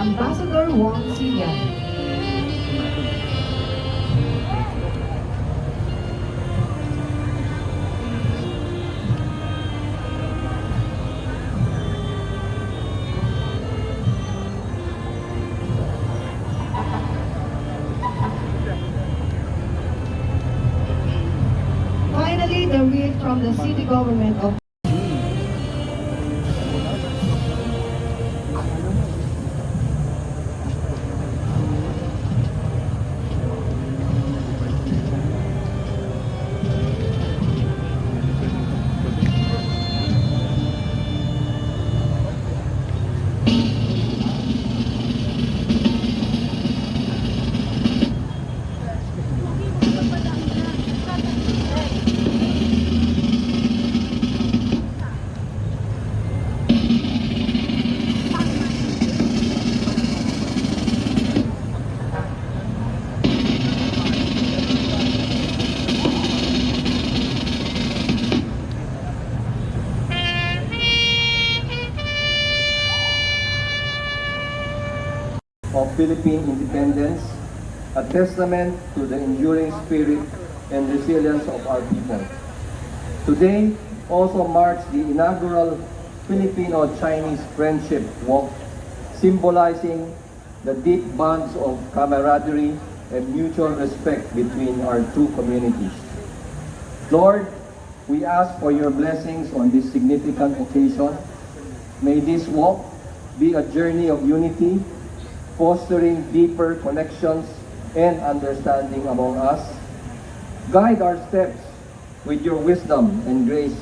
Ambassador Wong Silian. Finally, the writ from the city government of of Philippine independence, a testament to the enduring spirit and resilience of our people. Today also marks the inaugural Filipino-Chinese Friendship Walk, symbolizing the deep bonds of camaraderie and mutual respect between our two communities. Lord, we ask for your blessings on this significant occasion. May this walk be a journey of unity, fostering deeper connections and understanding among us. Guide our steps with your wisdom and grace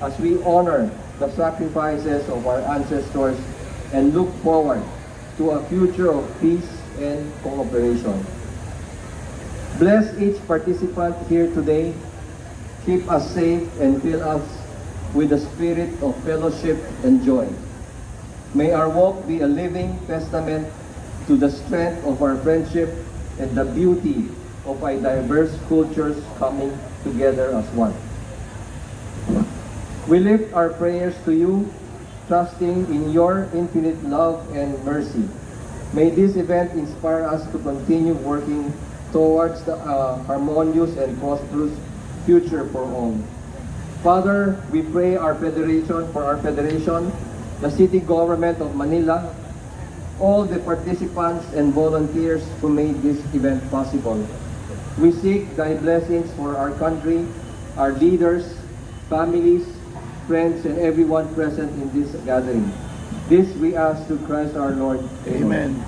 as we honor the sacrifices of our ancestors and look forward to a future of peace and cooperation. Bless each participant here today. Keep us safe and fill us with the spirit of fellowship and joy. May our walk be a living testament to the strength of our friendship and the beauty of our diverse cultures coming together as one. We lift our prayers to you, trusting in your infinite love and mercy. May this event inspire us to continue working towards the harmonious and prosperous future for all. Father, we pray for our federation, the city government of Manila, all the participants and volunteers who made this event possible. We seek thy blessings for our country, our leaders, families, friends, and everyone present in this gathering. This we ask through Christ our Lord. Amen.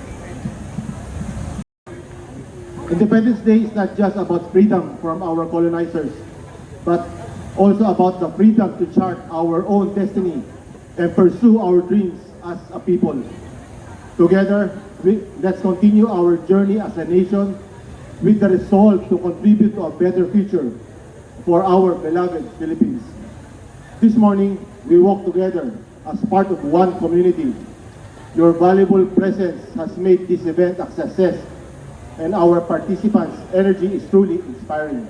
Independence Day is not just about freedom from our colonizers, but also about the freedom to chart our own destiny and pursue our dreams as a people. Together, let's continue our journey as a nation with the resolve to contribute to a better future for our beloved Philippines. This morning, we walk together as part of one community. Your valuable presence has made this event a success, and our participants' energy is truly inspiring.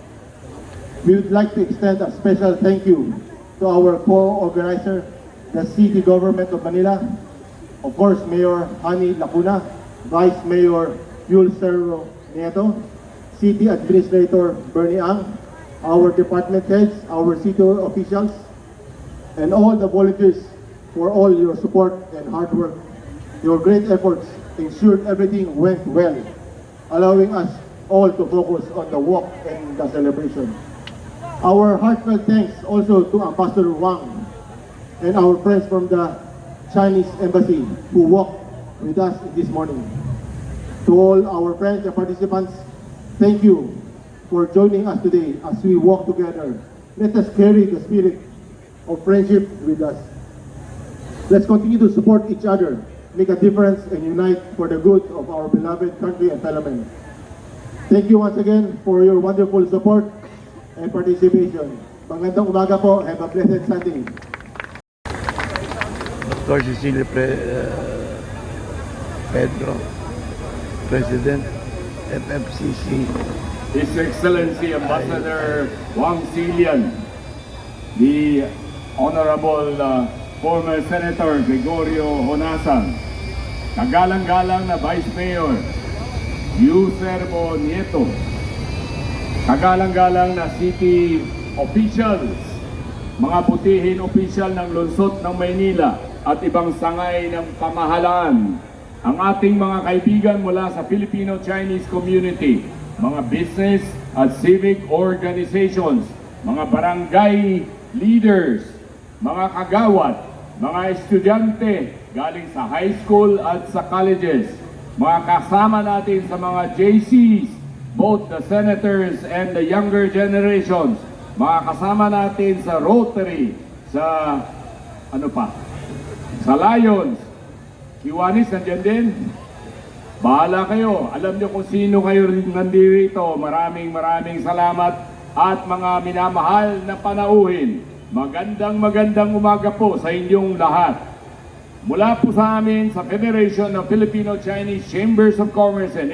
We would like to extend a special thank you to our co-organizer, the City Government of Manila, of course, Mayor Hani Lacuna, Vice Mayor Yul Cerro Nieto, City Administrator Bernie Ang, our department heads, our city officials, and all the volunteers for all your support and hard work. Your great efforts ensured everything went well, allowing us all to focus on the walk and the celebration. Our heartfelt thanks also to Ambassador Wang and our friends from the Chinese Embassy who walked with us this morning. To all our friends and participants, thank you for joining us today as we walk together. Let us carry the spirit of friendship with us. Let's continue to support each other, make a difference, and unite for the good of our beloved country and fellow men. Thank you once again for your wonderful support and participation. Magandang umaga po. Have a blessed Sunday. Dr. Cecilia Pedro, President, FFCC. His Excellency Ambassador Wang Silian, the Honorable former Senator Gregorio Honasan, kagalang-galang na Vice Mayor Yuserbo Nieto, kagalang-galang na city officials, mga butihin opisyal ng lungsod ng Maynila at ibang sangay ng pamahalaan, ang ating mga kaibigan mula sa Filipino-Chinese community, mga business at civic organizations, mga barangay leaders, mga kagawad, mga estudyante galing sa high school at sa colleges, mga kasama natin sa mga JCs, both the senators and the younger generations, mga kasama natin sa Rotary, sa sa Lions, Kiwanis nandiyan din. Bahala kayo. Alam niyo kung sino kayo nandito. Maraming salamat at mga minamahal na panauhin. Magandang umaga po sa inyong lahat. Mula po sa amin sa Federation of Filipino-Chinese Chambers of Commerce and